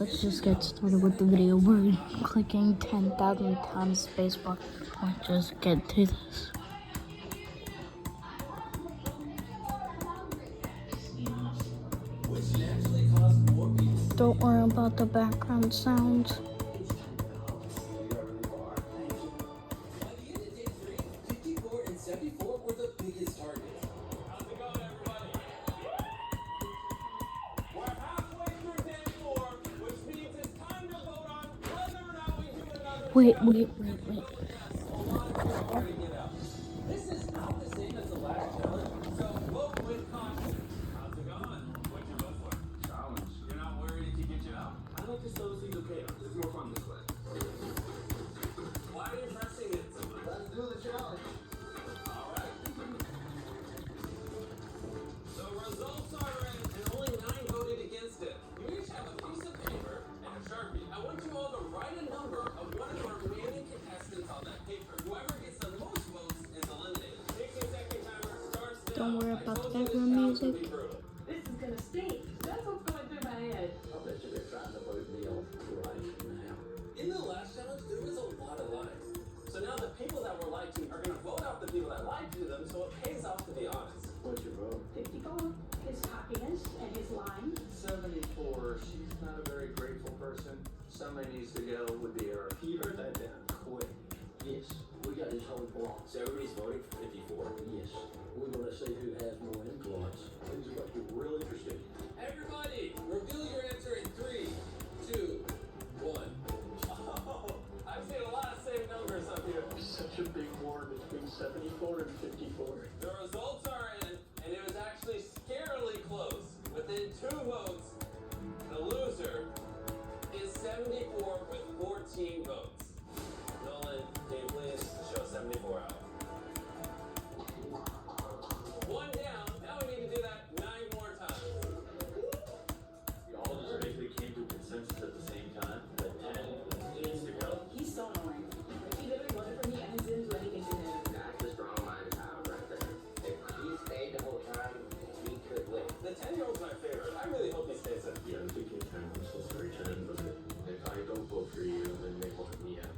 let's just get started with the video. We're clicking 10,000 times spacebar. Let's just get to this. Don't worry about the background sounds. Wait. This is not the same as the last challenge, so vote with caution. How's it going? What'd you vote for? Challenge. You're not worried it could get you out? I like to slow things okay. It's more fun this way. Why are you pressing it? Let's do the challenge. Alright. The results are in, and only 9 voted against it. You each have a piece of paper and a Sharpie. I want you all to write a number of one of our remaining contestants on that paper. Whoever gets the most votes is eliminated. 60-second timer starts now. Don't worry about the background music. This is gonna stink. That's what's going through my head. I bet you they're trying to vote me off right now. In the last challenge, there was a lot of lies. So now the people that were lied to are going to vote out the people that lied to them, so it pays off to be honest. What's your vote? 54. His cockiness and his lying. 74. She's not a very grateful person. Somebody needs to go with the earth. You heard that down quick. Yes, we got his whole block. So everybody's voting for 54. Yes, we're going to see who has more influence. Things are about to get real interesting. Everybody, reveal your answer in 3, 2, 1. Oh, I've seen a lot of same numbers up here. Such a big war between 74 and 54. The results are in, and it was actually scarily close. Within 2 votes, the loser is 74 with 14 votes. Nolan, can you please show 74 out? 1 down. Now we need to do that 9 more times. We all just basically came to a consensus at the same time that 10 needs to go. He's so annoying. He literally voted for me and he didn't do anything to him. That's the strong mind power right there. If he stayed the whole time, he could win. The 10-year-old's my favorite. I really hope he stays in. Yeah, I'm thinking 10 was supposed to return, but if I don't vote for you, then they vote me out.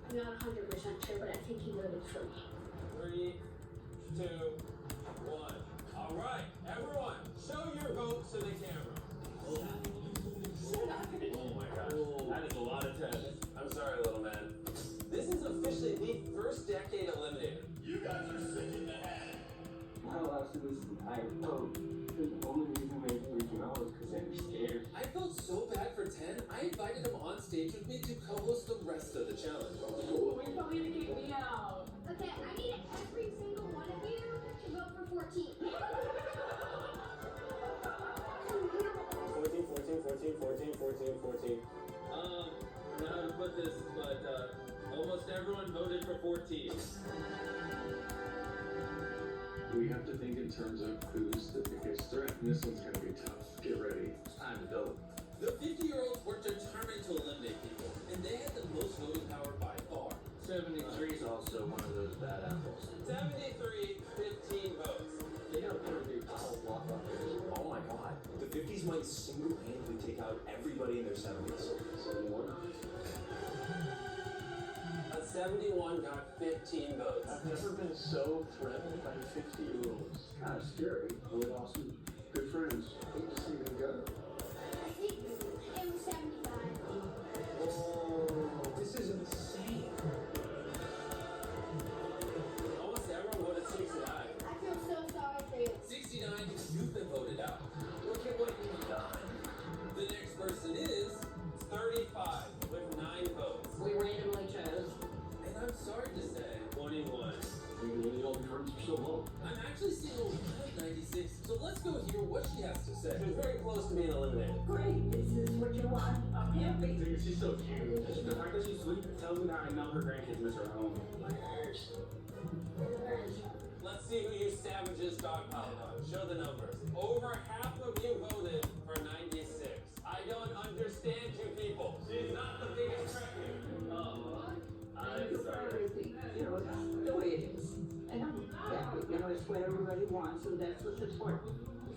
I'm not 100% sure, but I think he voted for me. 3, 2, 1. All right, everyone, show your votes to the camera. Oh my gosh, that is a lot of 10. I'm sorry, little man. This is officially the first decade eliminator. You guys are sick in the head. My last was I vote. The only reason they reaching out was because they were scared. I felt so bad for 10, I invited him on stage with me to co-host the rest of the challenge. We're probably gonna kick me out. Okay, I need every single one of you to vote for 14. 14. I don't know how to put this, but almost everyone voted for 14. We have to think in terms of who's the biggest threat, and this one's going to be tough. Get ready. It's time to go. The 50-year-olds were determined to eliminate people, and they had the most voting power by far. 73 is also one of those bad apples. 73, 15 votes. They got a pretty big power block up there. Oh my god. The 50s might single-handedly take out everybody in their 70s. 71. A 71 got 15 votes. I've never been so threatened by 50-year-olds. Kind of scary, but awesome. Good friends. Hate to see them go. I think it was 75. Oh, this is insane. Almost everyone voted 69. I feel so sorry for you. 69, you've been voted out. Look at what you've done. The next person is 35 with 9 votes. We randomly chose. And I'm sorry to say, 21. Maybe all the friends are so low. I'm actually seeing a lot of 96, so let's go hear what she has to say. She's very close to being eliminated. Great, this is what you want. I'm happy. Dude, she's so cute. The fact that she's sweet tells me that I know her grandkids miss her at home. Let's see who you savages dogpiled on. Show the numbers. Over half of you voted for 96. I don't understand you people. She's not the biggest threat here. I'm sorry. You know, it's the way it is. And I'm happy. You know, it's what everybody wants, and that's what's important.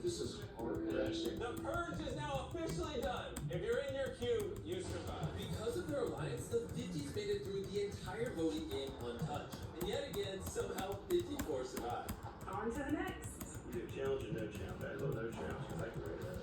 This is hard. The purge is now officially done. If you're in your queue, you on to the next. Either challenge or no challenge. I vote no challenge because I can win that.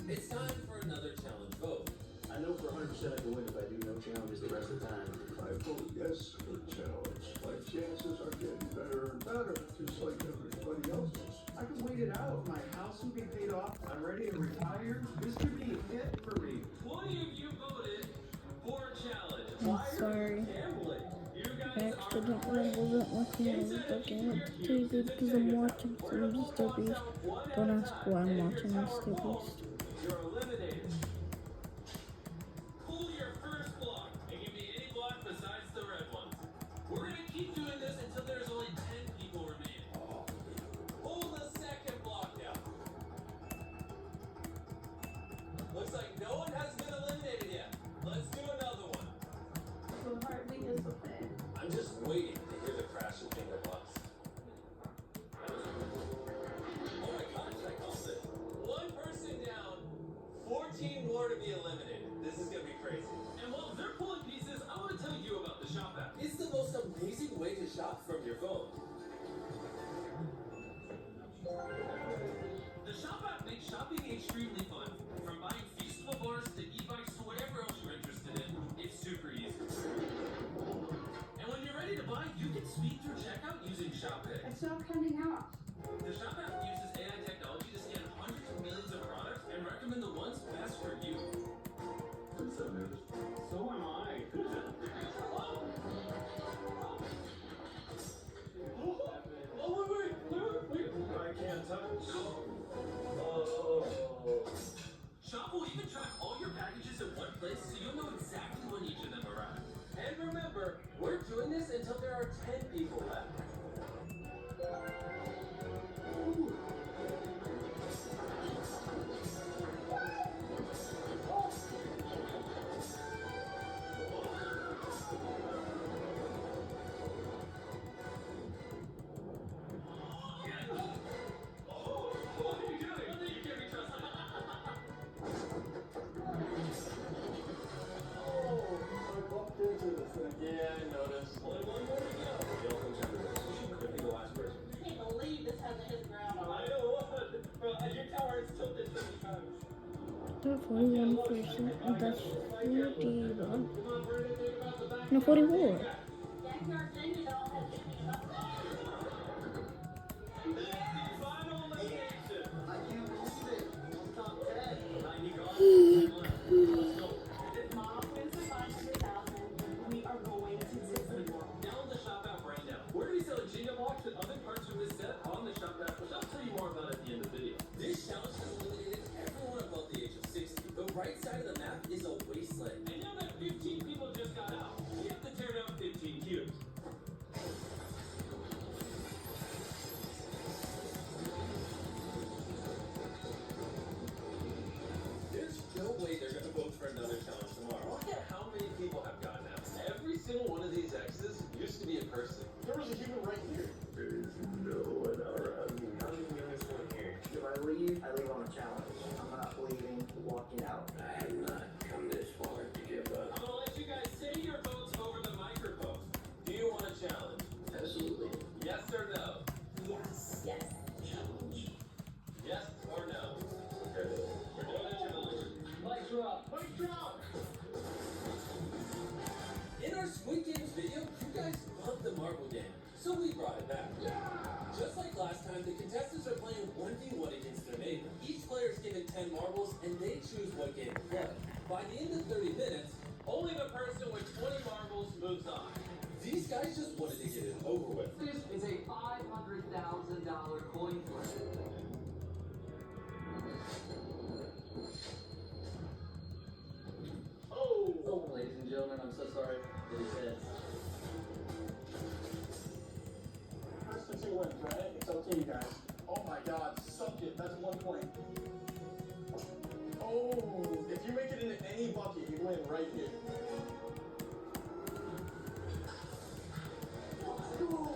It's time for another challenge vote. I know for 100% I can win if I do no challenges the rest of the time. I vote yes for the challenge. My chances are getting better and better, just like everybody else's. I can wait it out. My house will be paid off. I'm ready to retire. This could be it for me. 20 of you voted for a challenge. I'm sorry. Gambling. You I guys accidentally wasn't looking. I was looking at TV because I'm watching some Mr. Beast. Don't ask why I'm watching Mr. Beast. You're eliminated. Pull your first block. It can be any block besides the red ones. We're gonna keep doing this until there's only 10 people remaining. Pull the second block out. Looks like no one has been eliminated yet. Let's do another one. So hardly is a thing. I'm just waiting to hear the crash of finger blocks. Oh my gosh, I called it. One person down, 14 more to be eliminated. This is gonna be crazy. And while they're pulling pieces, I want to tell you about the Shop app. It's the most amazing way to shop from your phone. The Shop app makes shopping extremely fun. From buying Feastable bars to e-bikes to whatever else you're interested in, it's super easy. And when you're ready to buy, you can speed through checkout using Shop Pay. It's not coming out. The Shop app uses AI technology to scan hundreds of millions of products and recommend the ones best for you. I'm so nervous. So am I. Oh, wait. I can't touch. Shop will even track all your packages in one place so you'll know exactly when each of them arrive. And remember, we're doing this until there are 10 people left. What are you doing? You can't be trusted. I bumped into this thing. Yeah, I noticed. Only one more to go. You don't think this. She could be the last person. I can't believe this hasn't hit the ground I already. know what. Bro, your tower is tilted 50 times. Not 41%. That's 41. Come on, Brandon, think about the back. No, 44. Backyard thing, you know, has to be up. Final elimination. I can't believe it. I'm top 10. 90 gone. 10 left. Let's go. If Mom wins the 500,000, we are going to Disney World. Download the Shop app right now. We're going to be selling Jenga blocks and other parts from this set on the Shop app, which I'll tell you more about at the end of the video. This challenge has eliminated everyone above the age of 60. The right side of the map is a wasteland. And now that 15 people just got out, we have to tear down 15 cubes. There's no way they're going to vote for another challenge tomorrow. Look at how many people have gotten out. Every single one of these X's used to be a person. There was a human right here. There is no one around me. How do you know this one here? If I leave on a challenge. I'm not leaving, walking out. I have not come this far to give up. I'm going to let you guys say your votes over the microphone. Do you want a challenge? Absolutely. Yes or no? Yes. Challenge. Yes or no? Okay. We're doing a challenge. Mic drop. Mic drop. In our Squid Games video, you guys loved the marble game, so we brought it back. Just like last time, the contestants are playing 1v1 against their neighbor. Each player is given 10 marbles, and they choose what game to play. By the end of 30 minutes, only the person with 20 marbles moves on. These guys just wanted to get it over with. This is a $500,000 coin flip. Oh, ladies and gentlemen, I'm so sorry. It is heads. First and two wins, right? It's up to you guys. Oh my god, suck it. That's 1 point. Oh, if you make it into any bucket, you win right here. Let's go.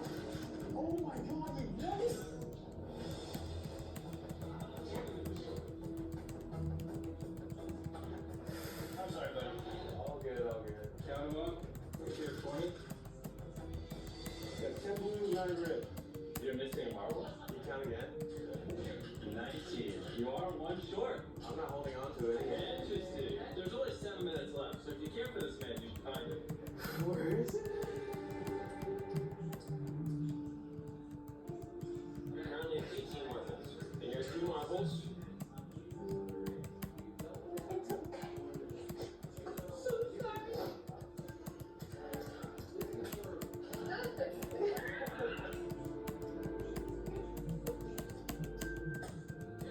Oh my god, you won it. I'm sorry, buddy. All good, all good. Count them up. Okay. 49 grid. You're missing a marble. You count again? 19. You are one short. I'm not holding on to it. Interesting. There's only 7 minutes left, so if you care for this man, you can find it. Where is it? You're currently at 18 marbles. And your 2 marbles. It's okay. So sorry.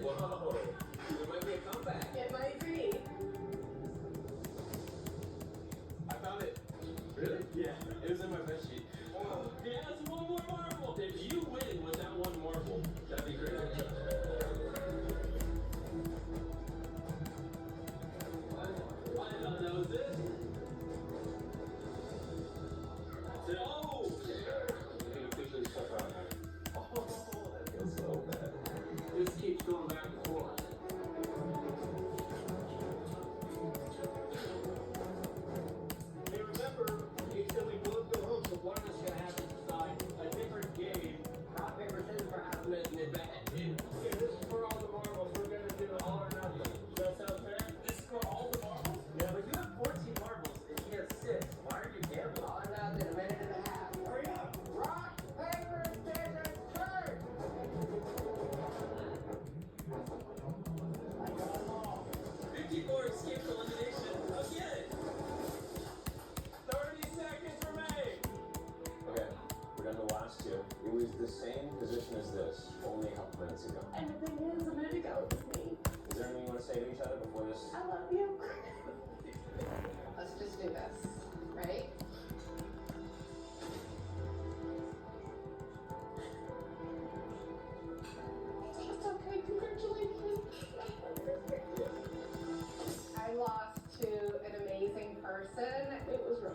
Whoa. There might be a comeback. It might be. I found it. Really? Yeah. It was in my bed sheet. Oh, he has one more marble. If you win with that one marble, that'd be great. I thought that was it. Oh! You can officially step out now. Oh, that feels so bad. This keeps going back and forth. Hey, remember, you said we both go home, so one of us is gonna have to decide a different game. Rock, paper, scissors, perhaps. Okay, this is for all the marbles. We're gonna do all or nothing. Does that sound fair? This is for all the marbles? Yeah, but you have 14 marbles and he has 6. Why are you gambling? All or nothing, a minute and a half. Hurry up. Rock, paper, scissors, turn. I got them all. 54 escaped elimination again. 30 seconds remain. Okay, we're done the last 2. It was the same position as this, only a couple minutes ago. And the thing is, a minute ago it was me. Is there anything you want to say to each other before this? I love you. Let's just do this, right? It's okay, congratulations. I lost to an amazing person. It was rough.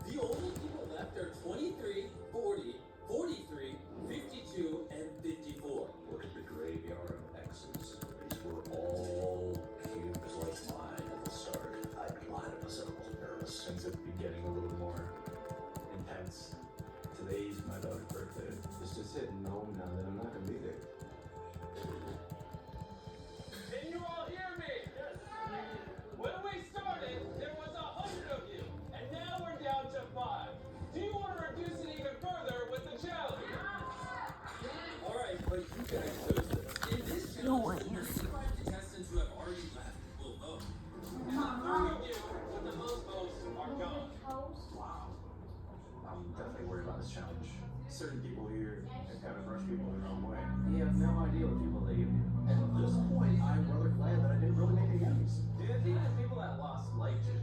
The only people left are 23, 40, 43, 52, and 54. Look at the graveyard of X's. These were all cubes like mine at the start. I'd be lying to myself, I was nervous. Things have been getting a little more intense. Today's my daughter's birthday. It's just hitting home now that I'm not gonna be there. Can you all hear me? When we started, there was 100 of you, and now we're down to 5. Do you want to reduce it even further with the challenge? All right, but you guys chose this. In this challenge, only 5 contestants who have already left will vote. And the 3 of you with the most votes are gone. Wow. I'm definitely worried about this challenge. Certain people here have kind of rushed people the wrong way. You have no idea what people leave. At this point, I'm rather glad that I didn't really make any enemies. Do you think the people that lost liked you?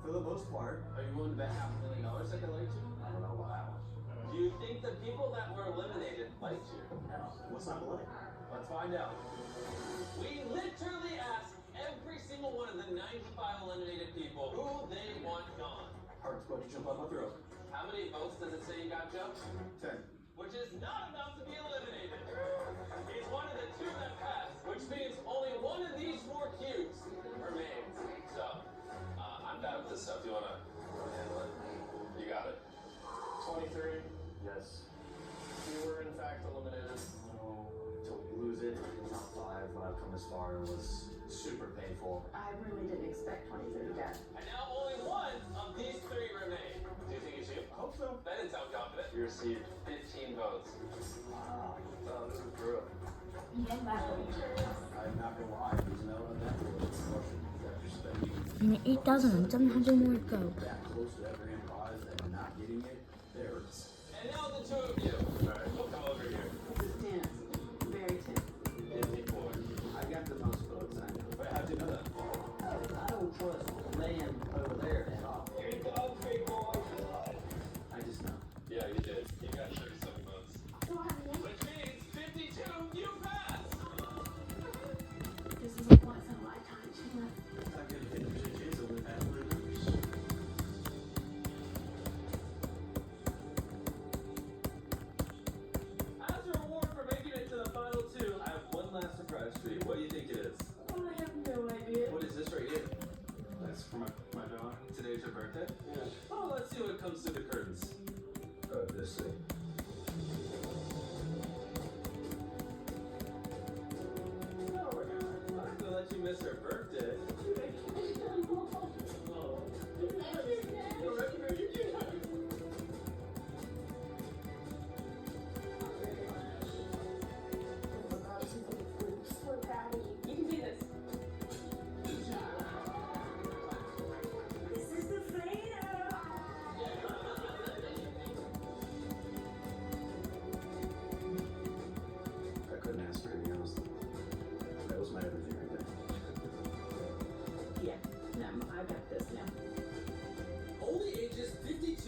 For the most part, Are you willing to bet $500,000 that they liked you? I don't know about that one. Do you think the people that were eliminated liked you? No, what's not like? Let's find out. We literally asked every single one of the 95 eliminated people who they want gone. Heart's about to jump out my throat. How many votes does it say you got, Joe? 10. Which is not enough to be eliminated. He's one of the 2 that passed, which means only one of these 4 cubes remains. So, I'm bad with this stuff. You wanna handle it? You got it. 23. Yes. You were in fact eliminated. No, to lose it in top 5 when I've come this far was super painful. I really didn't expect 23 to get. And now only one of these 3 remain. Do you think it's you? I hope so. That didn't sound confident. You received 15 votes. Wow, this is brutal. And my I'm not gonna lie, there's no unnatural emotion after spending And 8,000, 700 more to go. that close to that grand prize and not getting it. There it is. And now the 2 of you. Alright, we'll come over here. This is tense. Very tense. 54. I got the most votes. Wait, how'd you know that? I don't trust land over there at all. Here you go, big boy. I just know. Yeah, you did. You got 37 votes. So I mean, Which means 52, you pass! this is a once in a lifetime chance. I'm gonna get the chase over the past 3 numbers.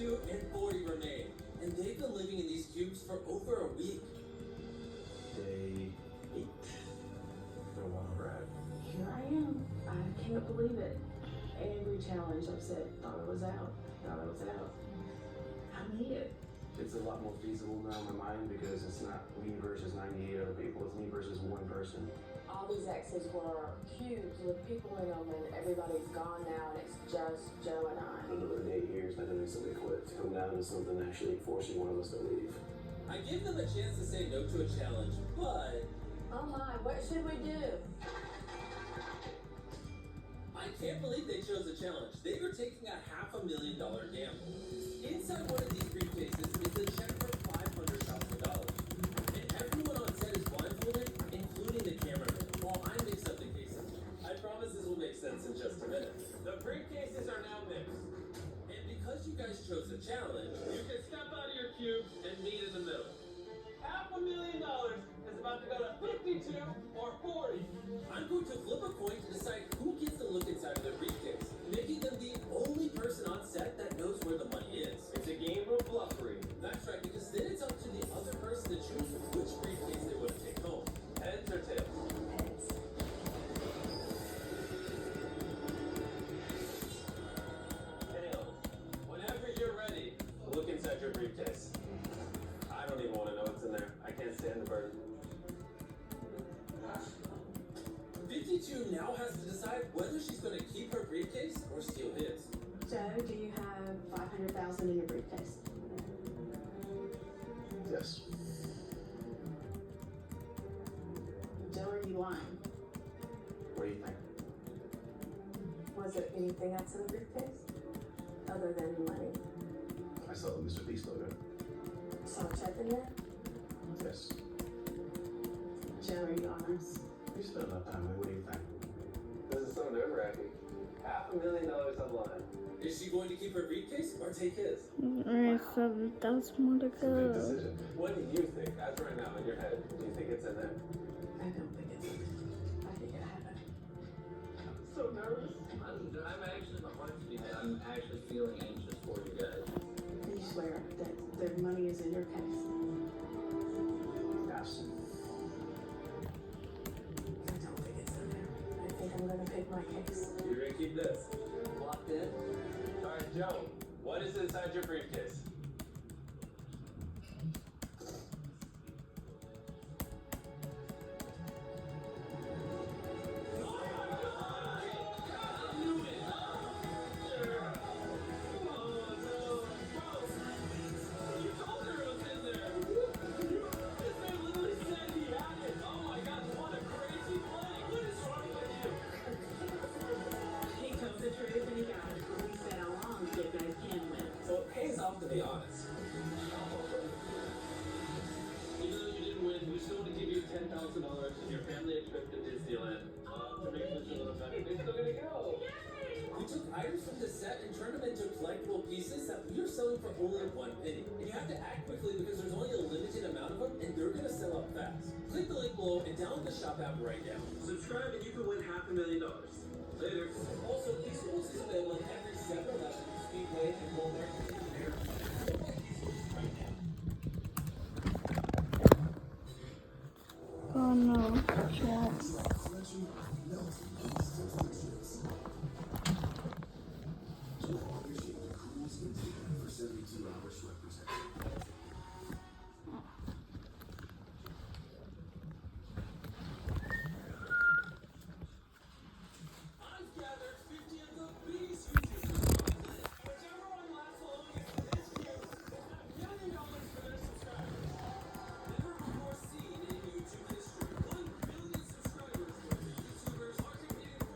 52 and 40 remain. And they've been living in these cubes for over a week. Day 8. Don't want to brag. Here I am. I can't believe it. Every challenge I've said, thought I was out. I made it. It's a lot more feasible now in my mind because it's not me versus 98 other people, it's me versus one person. All these X's were cubes with people in them, and everybody's gone now, and it's just Joe and I. Another 8 years, not to make somebody quit, to come down to something actually forcing one of us to leave. I give them a chance to say no to a challenge, but Oh my, what should we do? I can't believe they chose a challenge. They were taking a $500,000 gamble. Inside one of these briefcases is a check for $500,000. And everyone on set is blindfolded, including the cameraman, while I mix up the cases. I promise this will make sense in just a minute. The briefcases are now mixed. And because you guys chose a challenge, you can step out of your cubes and meet in the middle. $500,000 is about to go to 52 or 40. I'm going to flip a coin to decide who gets to look inside of their briefcase, making them the only person on set that knows where the money is. It's a game of bluffery. That's right, because then it's up to the other person to choose which briefcase they want to take home. Heads or tails? Heads. Tails. Whenever you're ready, look inside your briefcase. I don't even want to know what's in there. I can't stand the burden. 52 now has to decide whether she's going to keep her briefcase or steal his. Joe, do you have 500,000 in your briefcase? Yes. Joe, are you lying? What do you think? Was there anything else in the briefcase? Other than money? I saw the Mr. Beast logo. Saw a check in there? Yes. Joe, are you honest? We spent enough time. What do you think? This is so nerve-wracking. $500,000 online. Is she going to keep her briefcase or take his? Alright, so that's more to It's a big go. decision. What do you think? As right now in your head, do you think it's in there? I don't think it's. I think it happened. I'm so nervous. I'm actually, my wife's behalf, I'm actually feeling anxious for you guys. You swear that the money is in your case? Yes. I don't think it's in there. I think I'm gonna pick my case. You're going to keep this. Locked in? Alright, Joe, what is inside your briefcase? He told the truth and he got it. We said all along you guys can win. So it pays off to be honest. Even though you didn't win, we still want to give you $10,000 and your family a trip to Disneyland. To make this a little better. It's still gonna go. We took items from the set and turned them into collectible pieces that we are selling for only 1 penny. And you have to act quickly because there's only a limited amount of them and they're going to sell out fast. Click the link below and download the shop app right now. Subscribe and you can win $500,000. Later. Also, these tools is available in every 7-Eleven, Speedway, and Walmart in America. So buy these tools right now. Oh no, chat. I've gathered 50 of the biggest YouTubers on the planet. Whichever one lasts the longest in this queue will have $1 million for their subscribers. Never before seen in YouTube history. 1 billion subscribers for the YouTubers are competing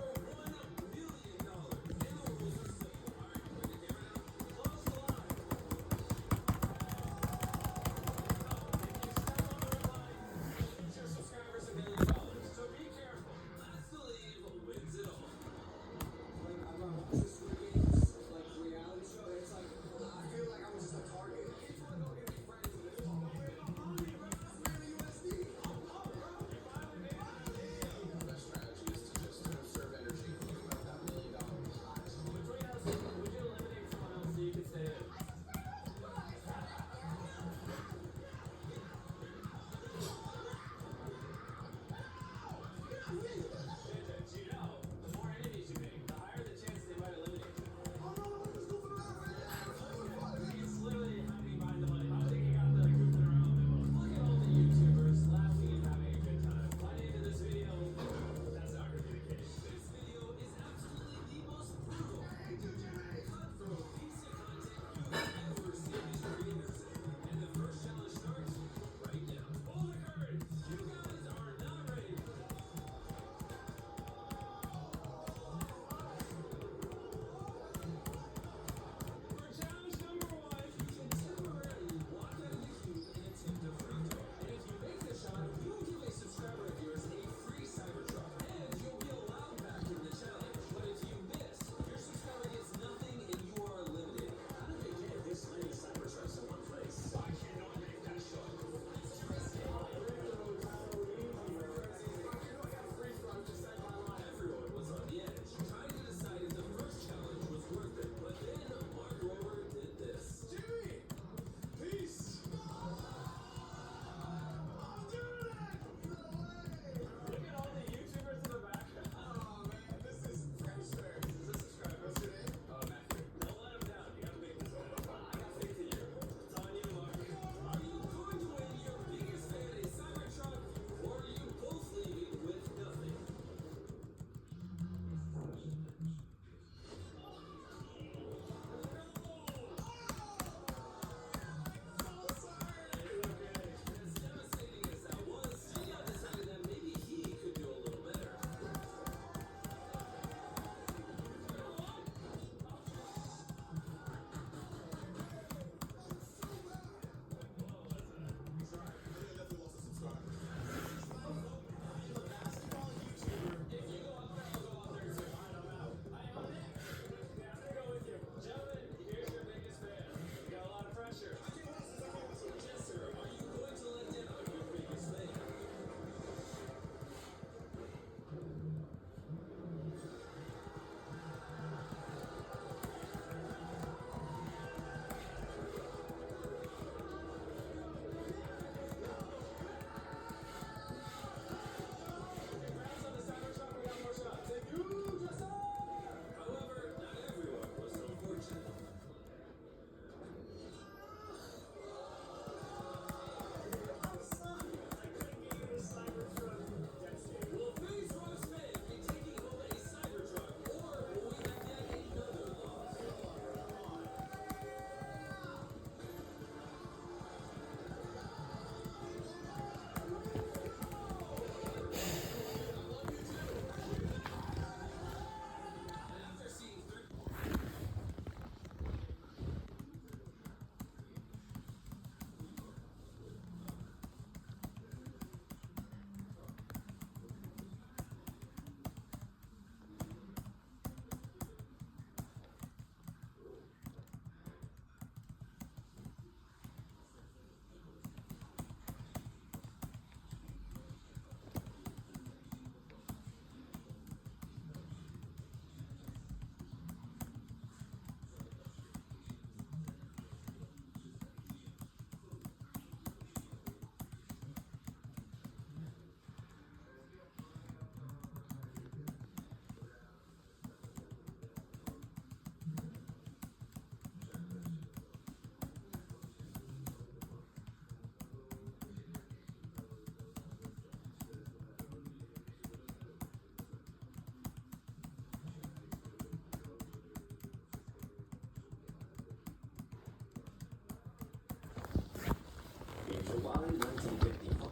July 1955.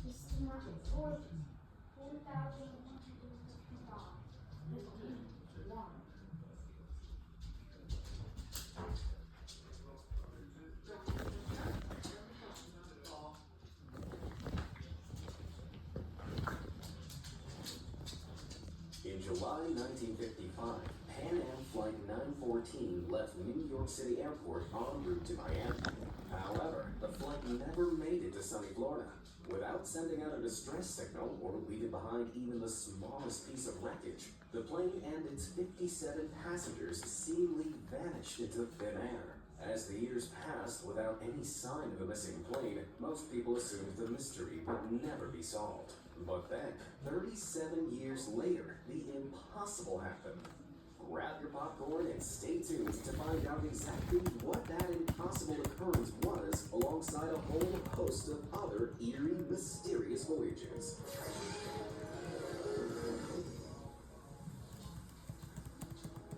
This is not 4,155. 51. In July 1955, Pan Am Flight 914 left New York City Airport en route to Miami. However, the flight never made it to sunny Florida. Without sending out a distress signal or leaving behind even the smallest piece of wreckage, the plane and its 57 passengers seemingly vanished into thin air. As the years passed without any sign of a missing plane, most people assumed the mystery would never be solved. But then, 37 years later, the impossible happened. Grab your popcorn and stay tuned to find out exactly what that impossible occurrence was, alongside a whole host of other eerie, mysterious voyages.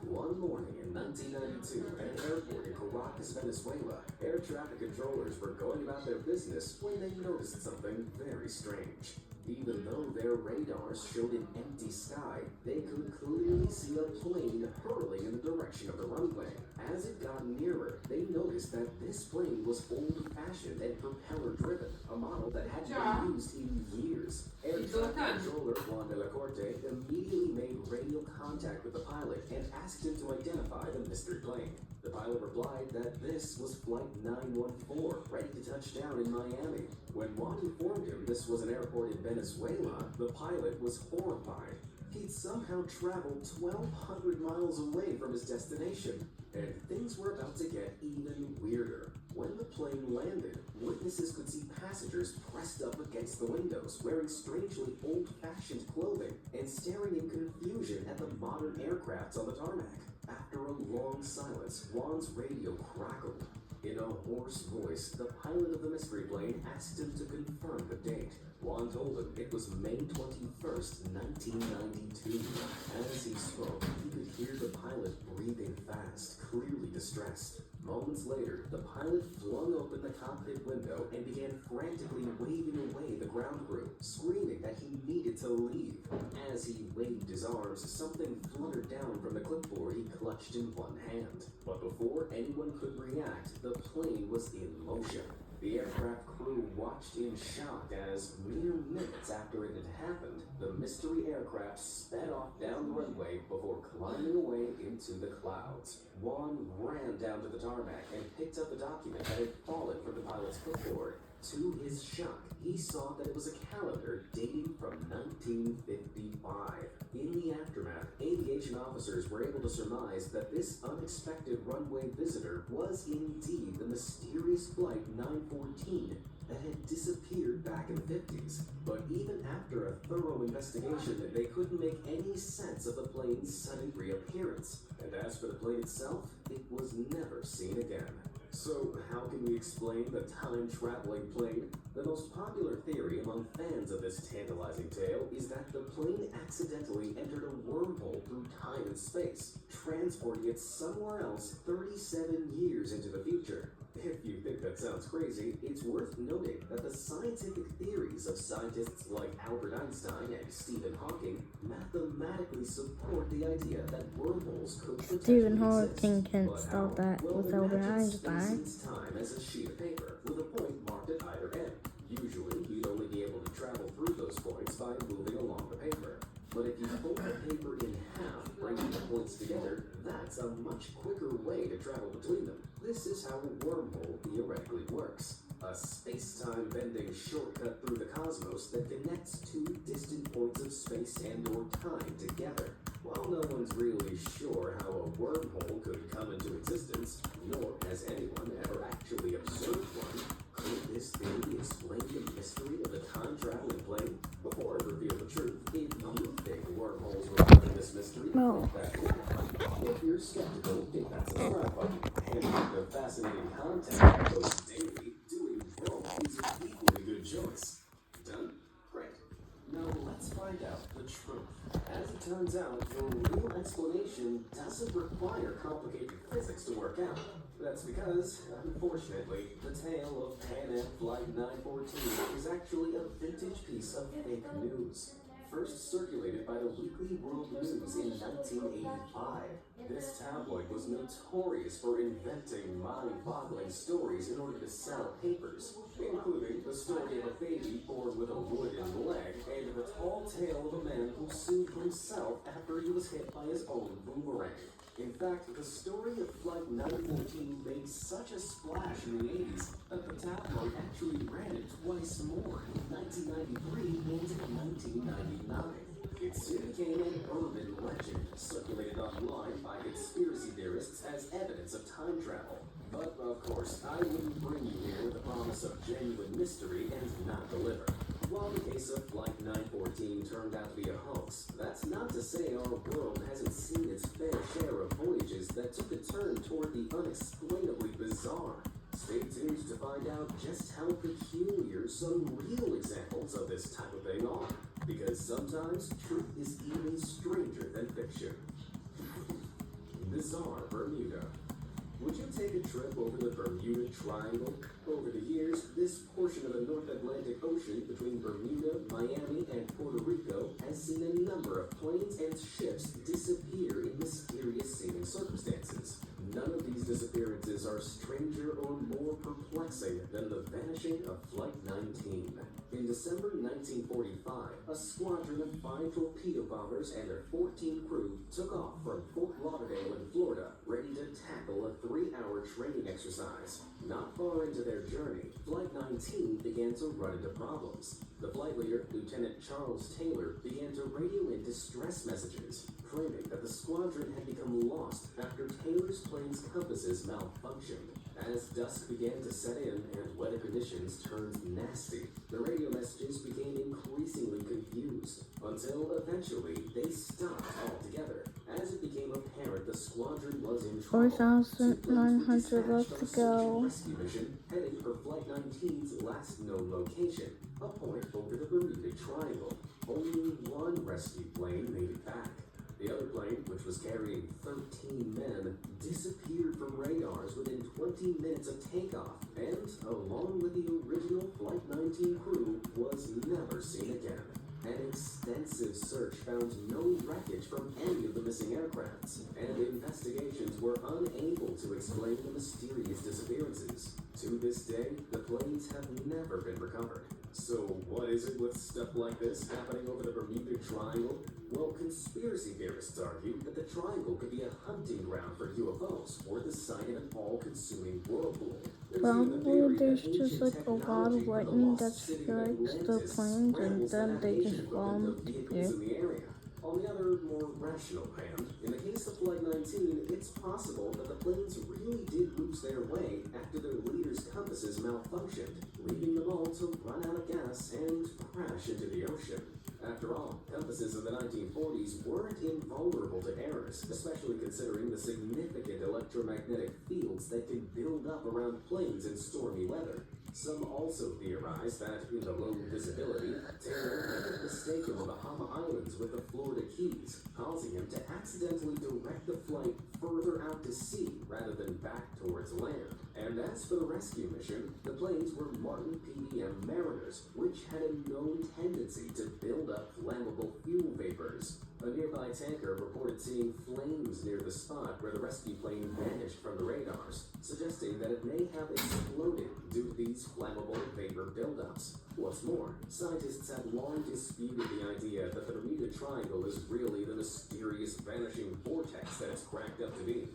One morning in 1992, at an airport in Caracas, Venezuela, air traffic controllers were going about their business when they noticed something very strange. Even though their radars showed an empty sky, they could clearly see a plane hurtling in the direction of the runway. As it got nearer, they noticed that this plane was old-fashioned and propeller-driven, a model that hadn't been used in years. Air traffic controller Juan de la Corte immediately made radio contact with the pilot and asked him to identify the mystery plane. The pilot replied that this was Flight 914, ready to touch down in Miami. When Juan informed him this was an airport in Venezuela, the pilot was horrified. He'd somehow traveled 1,200 miles away from his destination, and things were about to get even weirder. When the plane landed, witnesses could see passengers pressed up against the windows, wearing strangely old-fashioned clothing, and staring in confusion at the modern aircrafts on the tarmac. After a long silence, Juan's radio crackled. In a hoarse voice, the pilot of the mystery plane asked him to confirm the date. Juan told him it was May 21st, 1992. As he spoke, he could hear the pilot breathing fast, clearly distressed. Moments later, the pilot flung open the cockpit window and began frantically waving away the ground crew, screaming that he needed to leave. As he waved his arms, something fluttered down from the clipboard he clutched in one hand. But before anyone could react, the plane was in motion. The aircraft crew watched in shock as, mere minutes after it had happened, the mystery aircraft sped off down the runway before climbing away into the clouds. Juan ran down to the tarmac and picked up a document that had fallen from the pilot's clipboard. To his shock, he saw that it was a calendar dating from 1955. In the aftermath, aviation officers were able to surmise that this unexpected runway visitor was indeed the mysterious Flight 914 that had disappeared back in the 50s. But even after a thorough investigation, they couldn't make any sense of the plane's sudden reappearance. And as for the plane itself, it was never seen again. So, how can we explain the time-traveling plane? The most popular theory among fans of this tantalizing tale is that the plane accidentally entered a wormhole through time and space, transporting it somewhere else 37 years into the future. If you think that sounds crazy, it's worth noting that the scientific theories of scientists like Albert Einstein and Stephen Hawking mathematically support the idea that wormholes could potentially Stephen exist. Hawking can't But stop how? that Well, with Albert imagine Einstein. space and time as a sheet of paper with a point marked at either end. Usually, you'd only be able to travel through those points by moving along the paper. But if you fold the paper in half, bringing the points together, that's a much quicker way to travel between them. This is how a wormhole theoretically works. A space-time bending shortcut through the cosmos that connects two distant points of space and/or time together. While no one's really sure how a wormhole could come into existence, nor has anyone ever actually observed one, could this theory explain the mystery of the time-traveling plane? Before I reveal the truth, if you think wormholes were part of this mystery, No. click that like button. If you're skeptical, hit that subscribe button. And the fascinating content I post daily, choice. Done? Great. Now let's find out the truth. As it turns out, the real explanation doesn't require complicated physics to work out. That's because, unfortunately, the tale of Pan Am Flight 914 is actually a vintage piece of fake news. First circulated by the Weekly World News in 1985, this tabloid was notorious for inventing mind-boggling stories in order to sell papers, including the story of a baby born with a wooden leg and the tall tale of a man who sued himself after he was hit by his own boomerang. In fact, the story of Flight 914 made such a splash in the 80s that the tabloid actually ran it twice more, in 1993 and 1999. It soon became an urban legend, circulated online by conspiracy theorists as evidence of time travel. But, of course, I wouldn't bring you here with the promise of genuine mystery and not deliver. While the case of Flight 914 turned out to be a hoax, that's not to say our world hasn't seen its fair share of voyages that took a turn toward the unexplainably bizarre. Stay tuned to find out just how peculiar some real examples of this type of thing are, because sometimes truth is even stranger than fiction. Bizarre Bermuda. Would you take a trip over the Bermuda Triangle? Over the years, this portion of the North Atlantic Ocean between Bermuda, Miami, and Puerto Rico has seen a number of planes and ships disappear in mysterious-seeming circumstances. None of these disappearances are stranger or more perplexing than the vanishing of Flight 19. In December 1945, a squadron of 5 torpedo bombers and their 14 crew took off from Fort Lauderdale in Florida, ready to tackle a 3-hour training exercise. Not far into their journey, Flight 19 began to run into problems. The flight leader, Lieutenant Charles Taylor, began to radio in distress messages, claiming that the squadron had become lost after Taylor's plane's compasses malfunctioned. As dusk began to set in and weather conditions turned nasty, the radio messages became increasingly confused, until eventually they stopped altogether. As it became apparent the squadron was in trouble, 4,900 left to go. Rescue mission heading for Flight 19's last known location, a point over the Bermuda Triangle. Only one rescue plane made it back. The other plane, which was carrying 13 men, disappeared from radars within 20 minutes of takeoff, and, along with the original Flight 19 crew, was never seen again. An extensive search found no wreckage from any of the missing aircrafts, and investigations were unable to explain the mysterious disappearances. To this day, the planes have never been recovered. So what is it with stuff like this happening over the Bermuda Triangle? Well, conspiracy theorists argue that the triangle could be a hunting ground for UFOs, or the site of an all-consuming whirlpool. Probably there's just like a lot of lightning that strikes the planes and then they just fall in the air. On the other, more rational hand, in the case of Flight 19, it's possible that the planes really did lose their way after their leader's compasses malfunctioned, leaving them all to run out of gas and crash into the ocean. After all, compasses in the 1940s weren't invulnerable to errors, especially considering the significant electromagnetic fields that can build up around planes in stormy weather. Some also theorize that, in the low visibility, Taylor may have mistaken the Bahama Islands with the Florida Keys, causing him to accidentally direct the flight further out to sea rather than back towards land. And as for the rescue mission, the planes were Martin PDM Mariners, which had a known tendency to build up flammable fuel vapors. A nearby tanker reported seeing flames near the spot where the rescue plane vanished from the radars, suggesting that it may have exploded due to these flammable vapor buildups. What's more, scientists have long disputed the idea that the Bermuda Triangle is really the mysterious vanishing vortex that it's cracked up to be.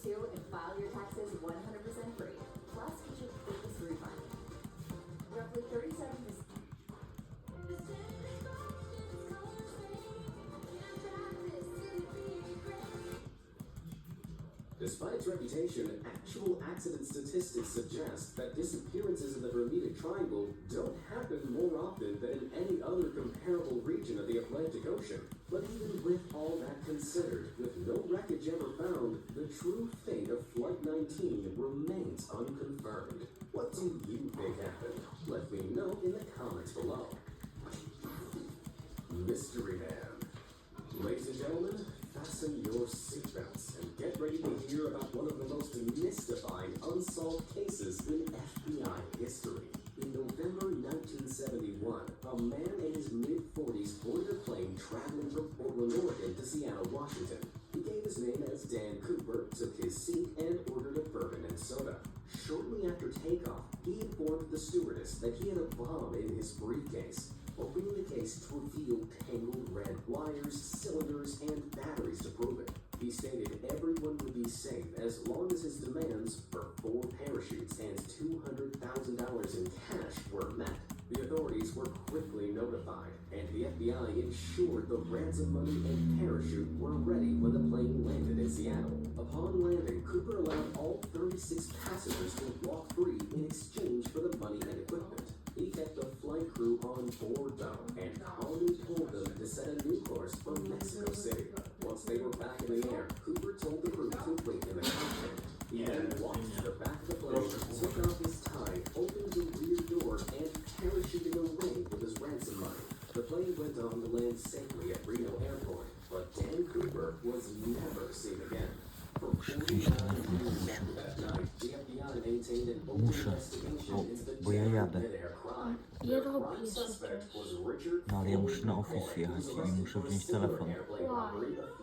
And file your taxes 100% free. Plus, get your biggest refund. Roughly 37%. Despite its reputation, actual accident statistics suggest that disappearances in the Bermuda Triangle don't happen more often than in any other comparable region of the Atlantic Ocean. But even with all that considered, with no wreckage ever found, the true fate of Flight 19 remains unconfirmed. What do you think happened? Let me know in the comments below. Mystery Man. Ladies and gentlemen, fasten your seatbelts and get ready to hear about one of the most mystifying unsolved cases in FBI history. In November 1971, a man in his mid-40s boarded a plane traveling from Portland, Oregon to Seattle, Washington. He gave his name as Dan Cooper, took his seat, and ordered a bourbon and soda. Shortly after takeoff, he informed the stewardess that he had a bomb in his briefcase. Opening the case to reveal tangled red wires, cylinders, and batteries to prove it. He stated everyone would be safe as long as his demands for 4 parachutes and $200,000 in cash were met. The authorities were quickly notified, and the FBI ensured the ransom money and parachute were ready when the plane landed in Seattle. Upon landing, Cooper allowed all 36 passengers to walk free in exchange for the money and equipment. He kept the flight crew on board though, and calmly told them to set a new course for Mexico City. Once they were back in the air, Cooper told the crew to wait in the cockpit. He then walked to the back of the plane, took off his tie, opened the rear door, and parachuted away with his ransom money. The plane went on to land safely at Reno Airport, but Dan Cooper was never seen again. For 49 years after that night, the FBI maintained an open investigation into the mid-air crime. The prime suspect was Richard No ale ja muszę na office jechać i muszę wziąć telefon.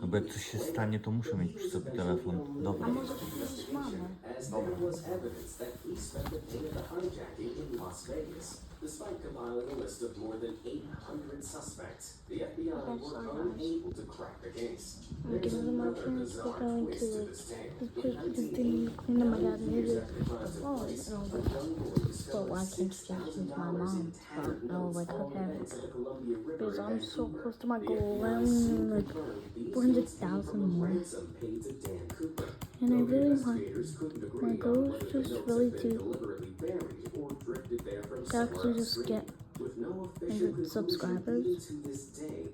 No bo jak coś się stanie, to muszę mieć przy sobie telefon. Dobra. A może przecież mamy? As there was evidence that he spent the day of the hijacking in Las Vegas. Despite compiling a list of more than 800 suspects, the FBI were unable to crack the case. There's another bizarre twist to this tale. In 1980, But why can't you with my mom? But no, like, okay. Because I'm so close to my goal. I'm like 400,000 more. And I really want my goal is just really to actually just get 100 subscribers.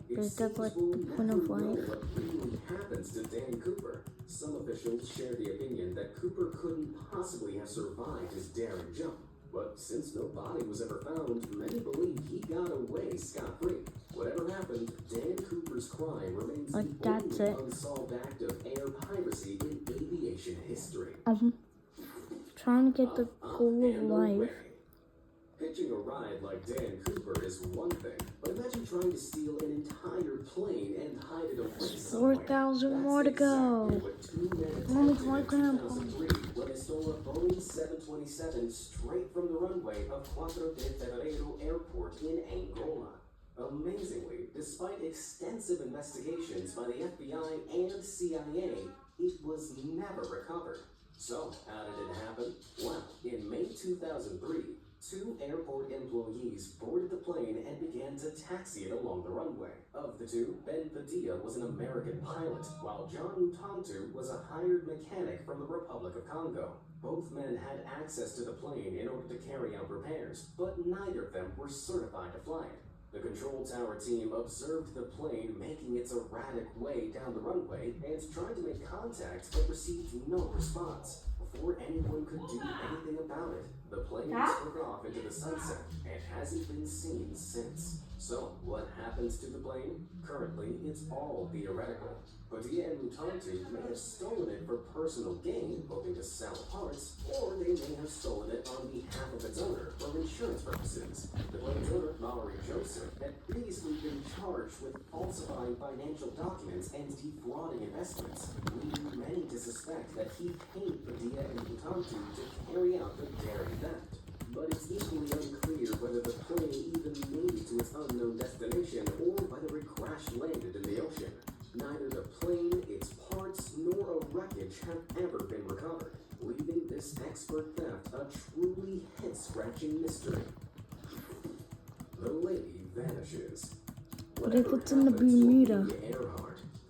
Because that's like the point of life. Happens to Dan Cooper. Some officials share the opinion that Cooper couldn't possibly have survived his daring jump. But since no body was ever found, many believe he got away scot-free. Whatever happened, Dan Cooper's crime remains the only unsolved act of air piracy in aviation history. Trying to get the goal of life. Pitching a ride like Dan Cooper is one thing, but imagine trying to steal an entire plane and hide it away somewhere. 4,000 more to go. Only my grandpa. When they stole a Boeing 727 straight from the runway of Cuatro de Febrero Airport in Angola. Amazingly, despite extensive investigations by the FBI and CIA, it was never recovered. So, how did it happen? Well, in May 2003, 2 airport employees boarded the plane and began to taxi it along the runway. Of the 2, Ben Padilla was an American pilot, while John Mutantu was a hired mechanic from the Republic of Congo. Both men had access to the plane in order to carry out repairs, but neither of them were certified to fly it. The control tower team observed the plane making its erratic way down the runway and tried to make contact but received no response. Before anyone could do anything about it, the plane took off into the sunset and hasn't been seen since. So, what happens to the plane? Currently, it's all theoretical. Padilla and Mutantu may have stolen it for personal gain, hoping to sell parts, or they may have stolen it on behalf of its owner for insurance purposes. The plane's owner, Mallory Joseph, had previously been charged with falsifying financial documents and defrauding investments, leading many to suspect that he paid Padilla and Mutantu to carry out the daring theft. But it's equally unclear whether the plane even made it to its unknown destination or whether it crash-landed in the ocean. Neither the plane, its parts, nor a wreckage have ever been recovered, leaving this expert theft a truly head-scratching mystery. The lady vanishes. But if it's in the Bermuda.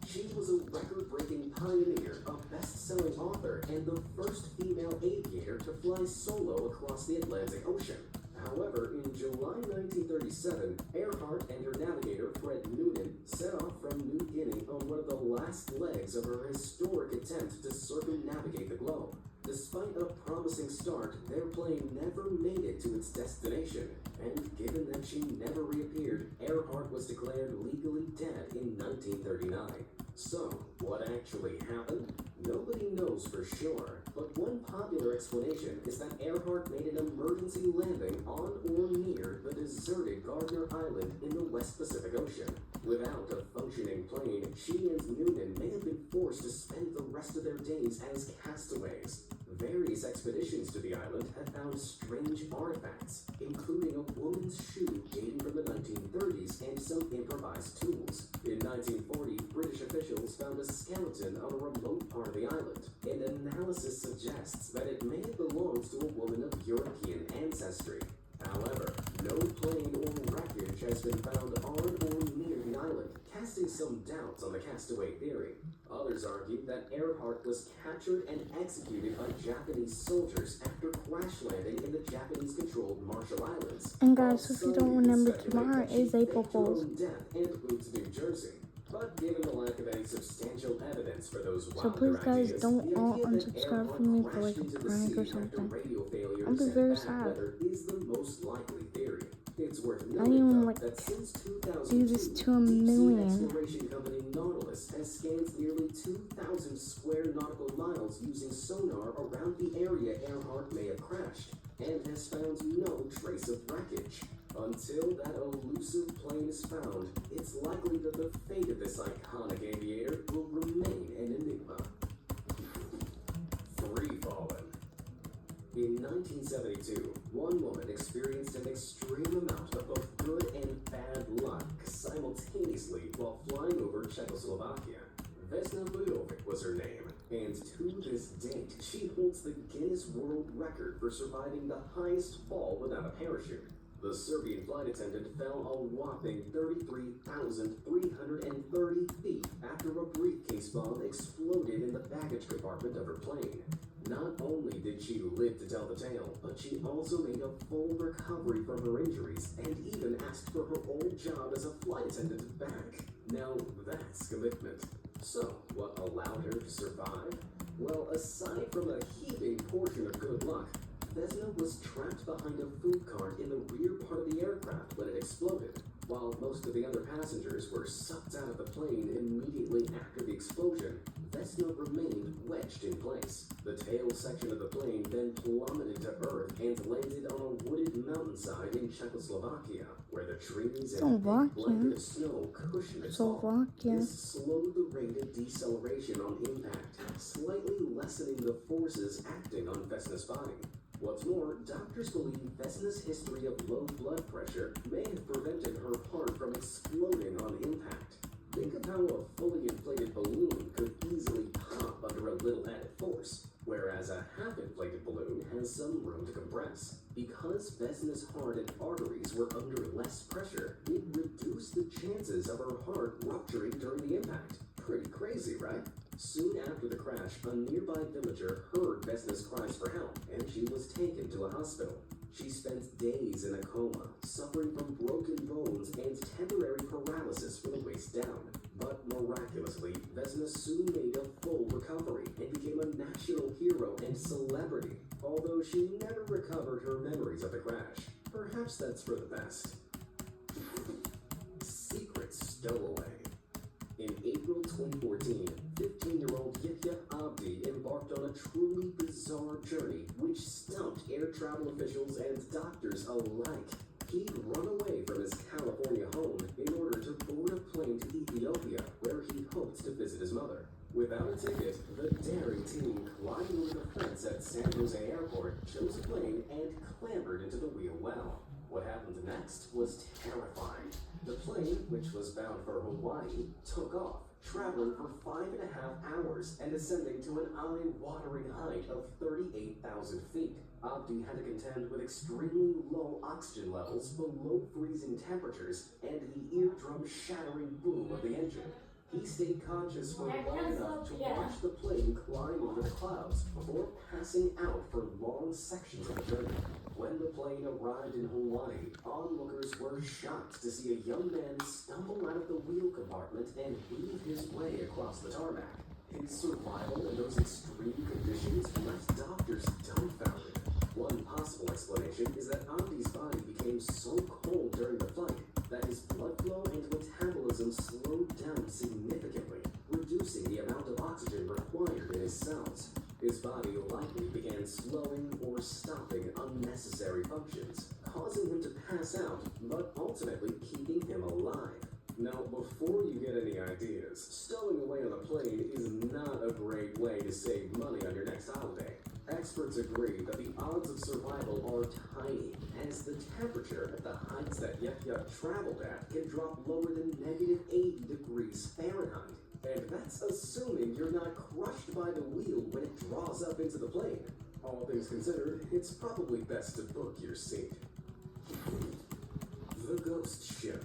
She was a record-breaking pioneer, a best best-selling author and the first female aviator to fly solo across the Atlantic Ocean. However, in July 1937, Earhart and her navigator, Fred Noonan, set off from New Guinea on one of the last legs of her historic attempt to circumnavigate the globe. Despite a promising start, their plane never made it to its destination, and given that she never reappeared, Earhart was declared legally dead in 1939. So, what actually happened? Nobody knows for sure, but one popular explanation is that Earhart made an emergency landing on or near the deserted Gardner Island in the West Pacific Ocean. Without a functioning plane, she and Noonan may have been forced to spend the rest of their days as castaways. Various expeditions to the island have found strange artifacts, including a woman's shoe dating from the 1930s and some improvised tools. In 1940, British officials found a skeleton on a remote part of the island. An analysis suggests that it may have belonged to a woman of European ancestry. However, no plane or wreckage has been found on or near the island, casting some doubts on the castaway theory. Others argue that Earhart was captured and executed by Japanese soldiers after crash landing in the Japanese-controlled Marshall Islands. And guys, if you don't remember, tomorrow is April Fool's. Fool's. Death and moved to New Jersey. But given the lack of any substantial evidence for those So please, guys, don't all unsubscribe from me for like a prank or something. I'll be very sad. Is the most likely theory. It's worth I didn't even like that since do this to a million. Exploration company Nautilus has scanned nearly 2,000 square nautical miles using sonar around the area Earhart may have crashed, and has found no trace of wreckage. Until that elusive plane is found, it's likely that the fate of this iconic aviator will remain an enigma. Free falling. In 1972, one woman experienced an extreme amount of both good and bad luck simultaneously while flying over Czechoslovakia. Vesna Bujovic was her name, and to this date, she holds the Guinness World Record for surviving the highest fall without a parachute. The Serbian flight attendant fell a whopping 33,330 feet after a briefcase bomb exploded in the baggage compartment of her plane. Not only did she live to tell the tale, but she also made a full recovery from her injuries and even asked for her old job as a flight attendant back. Now that's commitment. So, what allowed her to survive? Well, aside from a heaping portion of good luck, Vesna was trapped behind a food cart in the rear part of the aircraft when it exploded. While most of the other passengers were sucked out of the plane immediately after the explosion, Vesna remained wedged in place. The tail section of the plane then plummeted to earth and landed on a wooded mountainside in Czechoslovakia, where the trees and a thick blanket of snow cushioned its fall. This slowed the rate of deceleration on impact, slightly lessening the forces acting on Vesna's body. What's more, doctors believe Vesna's history of low blood pressure may have prevented her heart from exploding on impact. Think of how a fully inflated balloon could easily pop under a little added force, whereas a half-inflated balloon has some room to compress. Because Vesna's heart and arteries were under less pressure, it reduced the chances of her heart rupturing during the impact. Pretty crazy, right? Soon after the crash, a nearby villager heard Vesna's cries for help, and she was taken to a hospital. She spent days in a coma, suffering from broken bones and temporary paralysis from the waist down. But miraculously, Vesna soon made a full recovery and became a national hero and celebrity, although she never recovered her memories of the crash. Perhaps that's for the best. Secret stowaway. In April 2014, 15-year-old Yahya Abdi embarked on a truly bizarre journey which stumped air travel officials and doctors alike. He'd run away from his California home in order to board a plane to Ethiopia, where he hoped to visit his mother. Without a ticket, the daring team climbed over the fence at San Jose Airport, chose a plane, and clambered into the wheel well. What happened next was terrifying. The plane, which was bound for Hawaii, took off, traveling for 5.5 hours and ascending to an eye-watering height of 38,000 feet. Abdi had to contend with extremely low oxygen levels, below freezing temperatures, and the eardrum-shattering boom of the engine. He stayed conscious for long enough to watch the plane climb over the clouds before passing out for long sections of the journey. When the plane arrived in Hawaii, onlookers were shocked to see a young man stumble out of the wheel compartment and weave his way across the tarmac. His survival in those extreme conditions left doctors dumbfounded. One possible explanation is that Andy's body became so cold during the flight that his blood flow and metabolism slowed down significantly, reducing the amount of oxygen required in his cells. His body likely began slowing or stopping unnecessary functions, causing him to pass out, but ultimately keeping him alive. Now, before you get any ideas, stowing away on a plane is not a great way to save money on your next holiday. Experts agree that the odds of survival are tiny, as the temperature at the heights that Yuk traveled at can drop lower than -80 degrees Fahrenheit. And that's assuming you're not crushed by the wheel when it draws up into the plane. All things considered, it's probably best to book your seat. The Ghost Ship.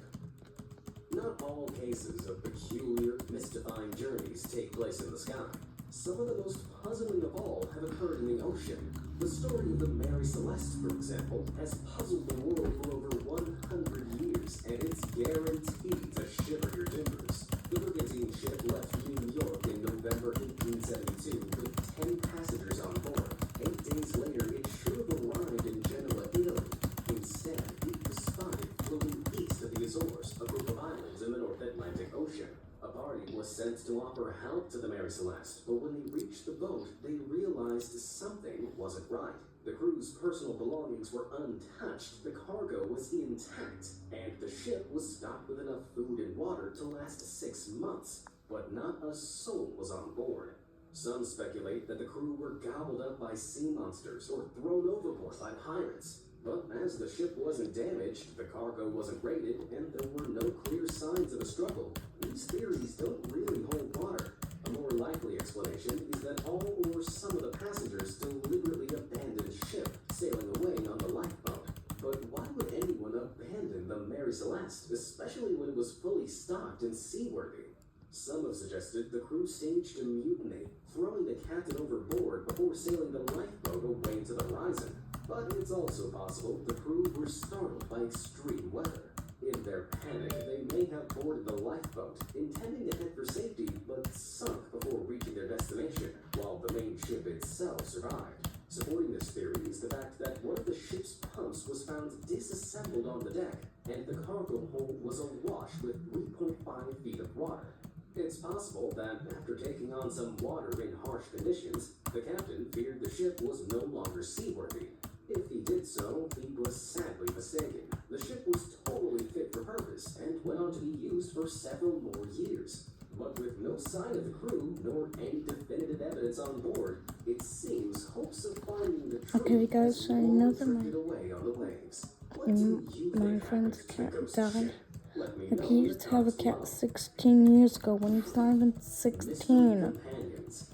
Not all cases of peculiar, mystifying journeys take place in the sky. Some of the most puzzling of all have occurred in the ocean. The story of the Mary Celeste, for example, has puzzled the world for over 100 years, and it's guaranteed to shiver your timbers. The brigantine ship left New York in November 1872 with 10 passengers on board. 8 days later, it should have arrived in Genoa, Italy. Instead, it was spotted floating east of the Azores, a group of islands in the North Atlantic Ocean. A party was sent to offer help to the Mary Celeste, but when they reached the boat, they realized something wasn't right. The crew's personal belongings were untouched, the cargo was intact, and the ship was stocked with enough food and water to last 6 months, but not a soul was on board. Some speculate that the crew were gobbled up by sea monsters or thrown overboard by pirates. But as the ship wasn't damaged, the cargo wasn't raided, and there were no clear signs of a struggle, these theories don't really hold water. A more likely explanation is that all or some of the passengers deliberately abandoned ship, sailing away on the lifeboat. But why would anyone abandon the Mary Celeste, especially when it was fully stocked and seaworthy? Some have suggested the crew staged a mutiny, throwing the captain overboard before sailing the lifeboat away to the horizon. But it's also possible the crew were startled by extreme weather. In their panic, they may have boarded the lifeboat, intending to head for safety, but sunk before reaching their destination, while the main ship itself survived. Supporting this theory is the fact that one of the ship's pumps was found disassembled on the deck, and the cargo hold was awash with 3.5 feet of water. It's possible that after taking on some water in harsh conditions, the captain feared the ship was no longer seaworthy. If he did so, he was sadly mistaken. The ship was totally fit for purpose and went on to be used for several more years. But with no sign of the crew, nor any definitive evidence on board, it seems hopes of finding the truth Okay, guys, so I know that drifted away on the waves. What do you my think friend's happened to the cat ghost died. ship? Let me Like, know he your used to have a thoughts cat below. 16 years ago when he's not even Mystery 16. companions.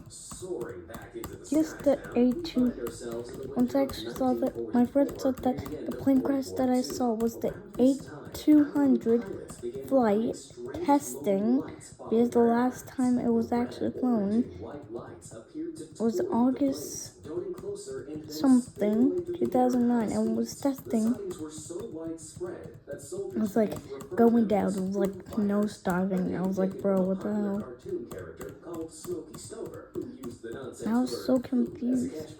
Soaring back into the Just sky the now, A2. we find ourselves in the Once I winter of actually saw that, my friend said that 1944 the plane crash that I saw was the A200 flight testing, because the last time it was actually flown was August something 2009, and was testing. It was like going down. It was like nose diving. I was like, bro, what the hell? I was so confused.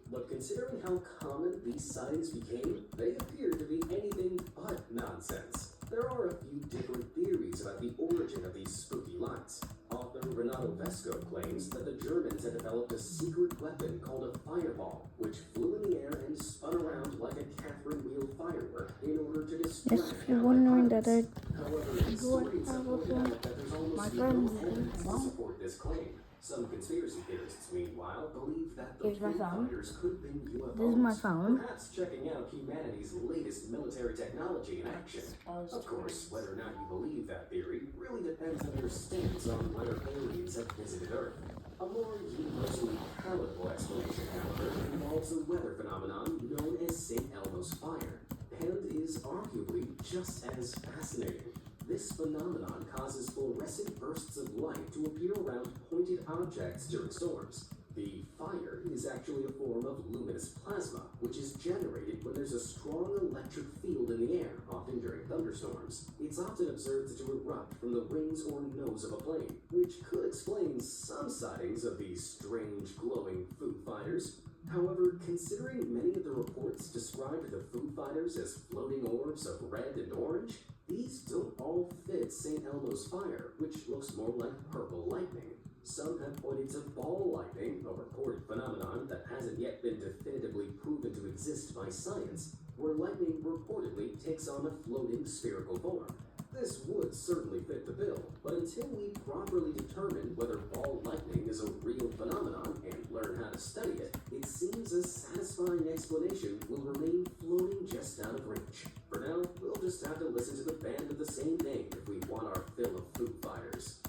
But considering how common these sightings became, they appear to be anything but nonsense. There are a few different theories about the origin of these spooky lights. Author Renato Vesco claims that the Germans had developed a secret weapon called a fireball, which flew in the air and spun around like a Catherine wheel firework in order to distract. Yes, if you're wondering that I However, stories have pointed out that there's almost no evidence to support this claim. Some conspiracy theorists, meanwhile, believe that the Here's my phone. fighters could have been UFOs. This is my phone. Perhaps checking out humanity's latest military technology in action. Of course, whether or not you believe that theory really depends on your stance on whether aliens have visited Earth. A more universally palatable explanation, however, involves a weather phenomenon known as St. Elmo's fire, and is arguably just as fascinating. This phenomenon causes fluorescent bursts of light to appear around pointed objects during storms. The fire is actually a form of luminous plasma, which is generated when there's a strong electric field in the air, often during thunderstorms. It's often observed to erupt from the wings or nose of a plane, which could explain some sightings of these strange glowing Foo Fighters. However, considering many of the reports described the Foo Fighters as floating orbs of red and orange, these don't all fit St. Elmo's fire, which looks more like purple lightning. Some have pointed to ball lightning, a reported phenomenon that hasn't yet been definitively proven to exist by science, where lightning reportedly takes on a floating spherical form. This would certainly fit the bill, but until we properly determine whether ball lightning is a real phenomenon and learn how to study it, it seems a satisfying explanation will remain floating just out of reach. For now, we'll just have to listen to the band of the same name if we want our fill of Foo Fighters.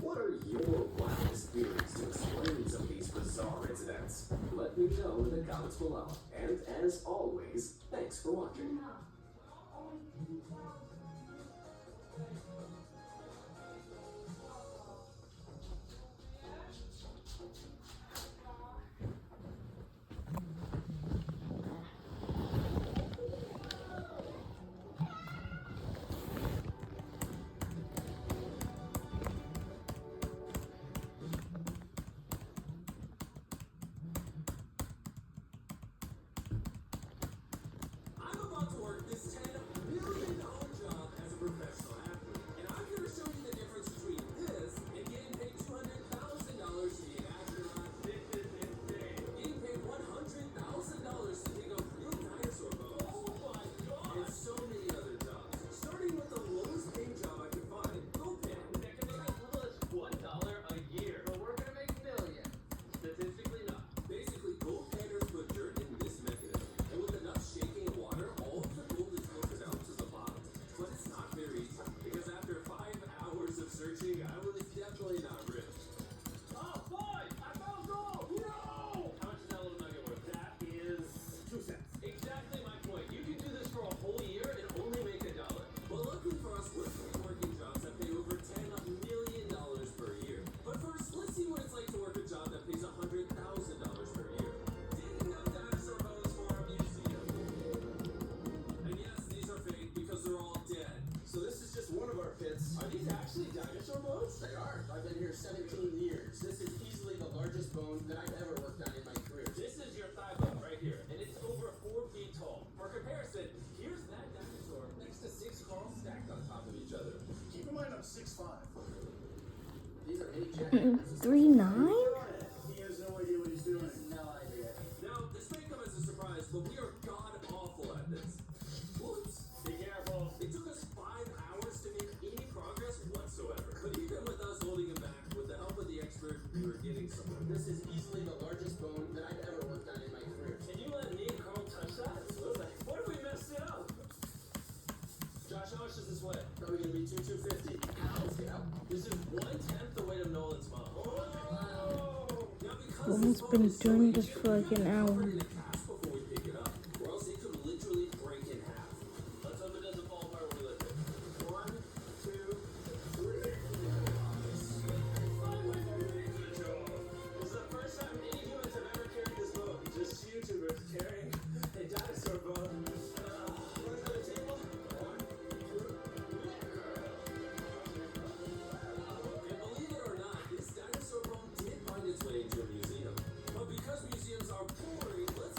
What are your wildest theories to explain some of these bizarre incidents? Let me know in the comments below. And as always, thanks for watching. I'm about to work this $10 million job as a professional athlete, and I'm here to show you the difference between this and getting paid $200,000 to be an astronaut. This is insane. Getting paid $100,000 to dig up real dinosaur bones. Oh my god! And so many other jobs. Starting with the lowest paying job I could find, GoPan. That can make as little as $1 a year. But we're gonna make millions. Statistically not. Basically, gold panners put dirt in this mechanism, and with enough shaking and water, all of the gold is filtered out to the bottom. But it's not very easy, because after 5 hours of searching, I was definitely not rich. Oh boy! I found gold! No! How much is that little nugget worth? That is 2 cents. Exactly my point. You can do this for a whole year and only make $1. But luckily for us, we're working jobs that pay over $10 million per year. But first, let's see what it's like to work a job that pays $100,000 per year. Digging up dinosaur bones for a museum. And yes, these are fake because they're all dead. So this is just one of our pits. Are these actually dinosaur bones? They are. I've been here 17 years. This is easily the largest bone that I've ever worked on in my career. This is your thigh bone right here, and it's over 4 feet tall. For comparison, here's that dinosaur next to 6 cars stacked on top of each other. Keep in mind I'm 6'5". These are any jackets. 3'9"? He has no idea what he's doing. No idea. Now, this may come as a surprise, but we are god awful at this. Whoops. Be careful. It took us 5 hours to make any progress whatsoever. But even with us holding it back, with the help of the expert, we were getting somewhere. This is easily the largest bone that I've ever worked on in my career. Can you let me and Carl touch that? Absolutely. What if we messed it up? Josh, how much does this weigh? Probably gonna be 250. Let's get out. This is 1/10 the weight of Nolan's mom. Now, because Woman's been doing this for like an hour. in a cast before we pick it up, or else it could literally break in half. Let's hope it doesn't fall apart when we lift it. 1, 2, 3. Finally, we're doing a good job. This is the first time any humans have ever carried this boat. Just YouTubers carrying a dinosaur boat. Wanna go to the table? 1, 2, And believe it or not, this dinosaur bone did find its way into a museum. But because museums are boring, let's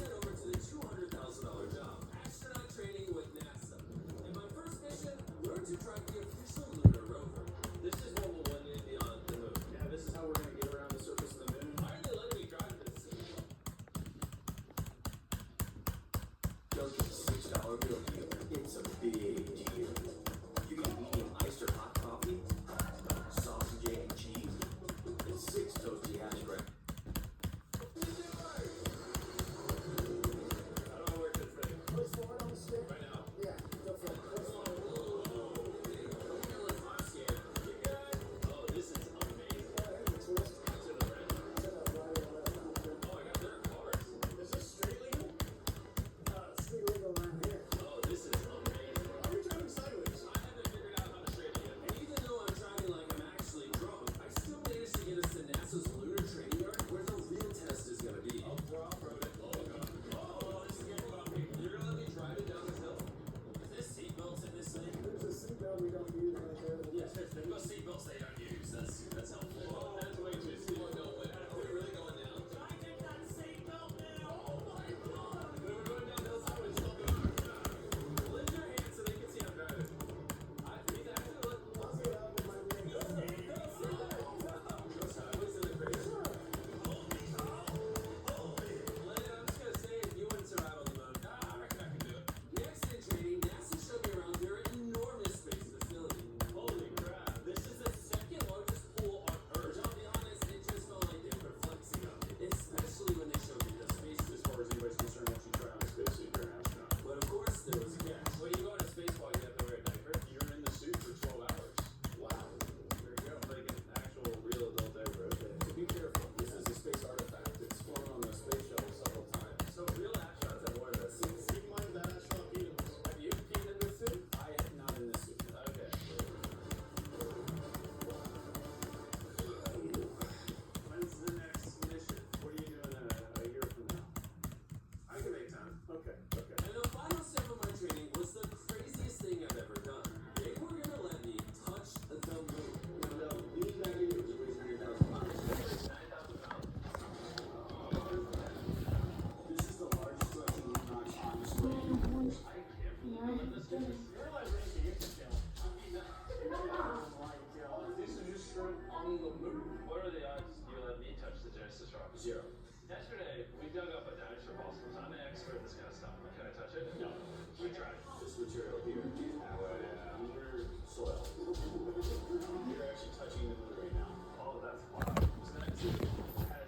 material here. However, soil. You're actually touching the moon right now. Oh, that's fine.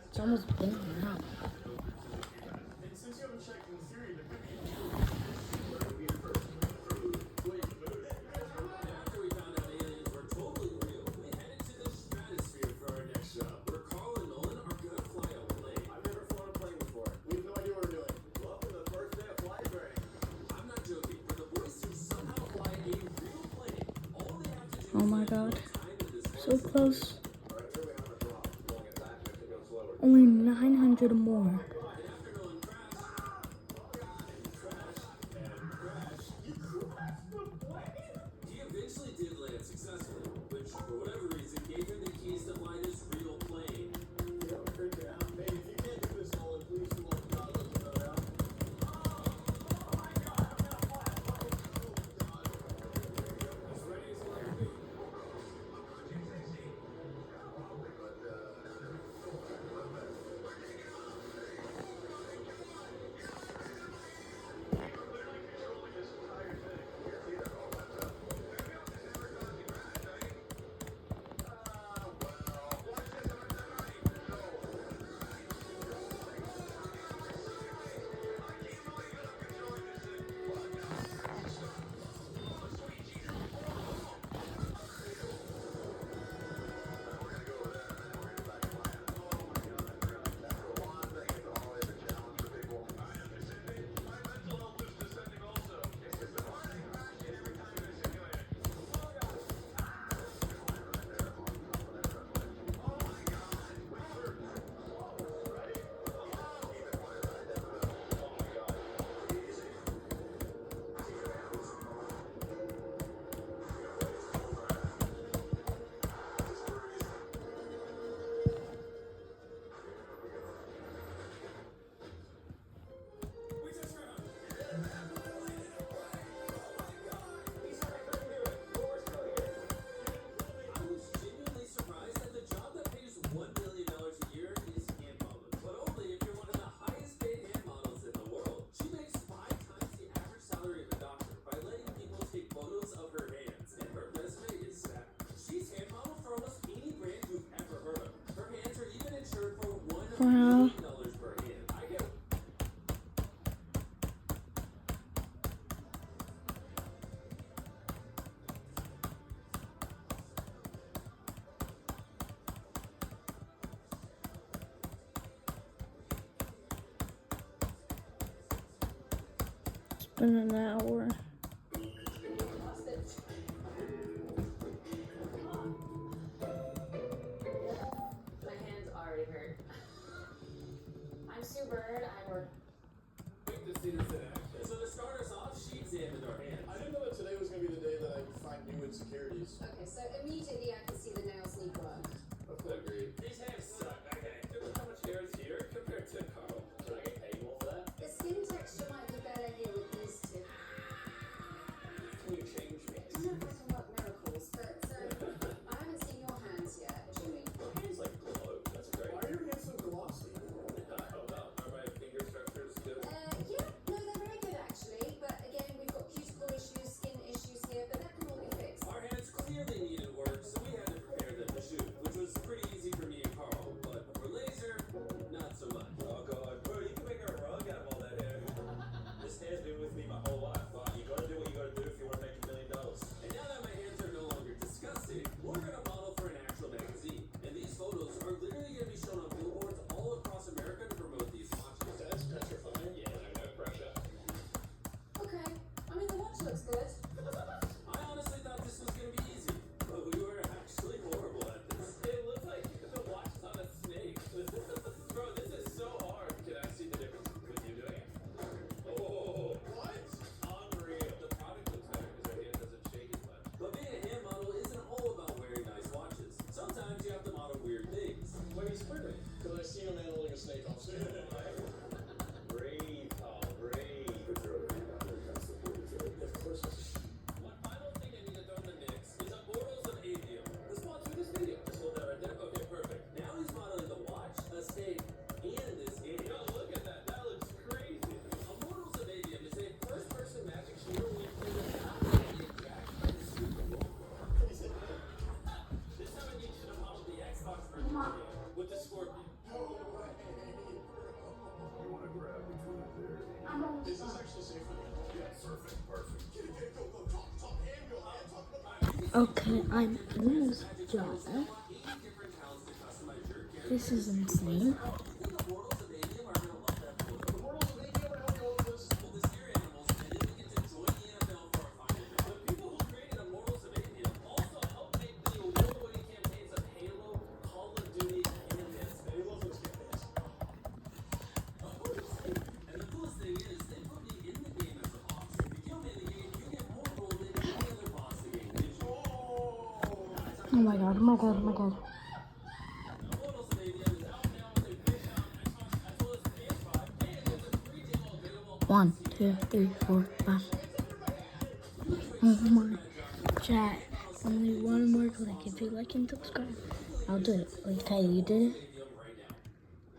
It's almost been now. And since you haven't checked in theory, there could be after we found out aliens were totally real, we headed to the stratosphere for our next job, where Carl and Nolan are gonna fly a plane. I've never flown a plane before. We have no idea what we're doing. Welcome to the first day of flight training. I'm not joking. For the boys to somehow fly a real plane, all they have to do Oh my god. So close. Only 900 more. He eventually did land successfully, which, for whatever reason, gave him the keys to fly this real plane. Hey, if you can't do this, Nolan, please come on the goggles and go out. As ready as he'll ever be. I was genuinely surprised that the job that pays $1 million a year is hand modeling, but only if you're one of the highest paid hand models in the world. She makes 5 times the average salary of a doctor by letting people take photos of her hands, and her resume is stacked. She's hand modeled for almost any brand you've ever heard of. Her hands are even insured for $1 million per hand. I get It's been an hour. My hands already hurt. I'm Sue Bird. I work. Wait to see this in action. So to start us off, she examined our hands. I didn't know that today was going to be the day that I find new insecurities. Okay, so immediately I can see the nails need work. Agreed. These hands suck. Okay, look how much hair is here compared to Carl. Can I get paid more for that? The skin texture might be better here with these two. Can you change me? I don't know if I can work miracles, but I haven't seen your hands yet, Jimmy. My hands like glow. That's great. Why are your hands so glossy? I don't know. Are my finger structures good? Yeah, no, they're very good actually, but again, we've got cuticle issues, skin issues here, but that can all be fixed. Our hands clearly needed work, so we had to prepare them to shoot, which was pretty easy for me and Carl. Okay, I'm in this jar. This is insane. Oh my god, oh my god, oh my god. One, two, three, 4, 5. Oh my chat. Only one more click. If you like and subscribe, I'll do it. Okay, you did it?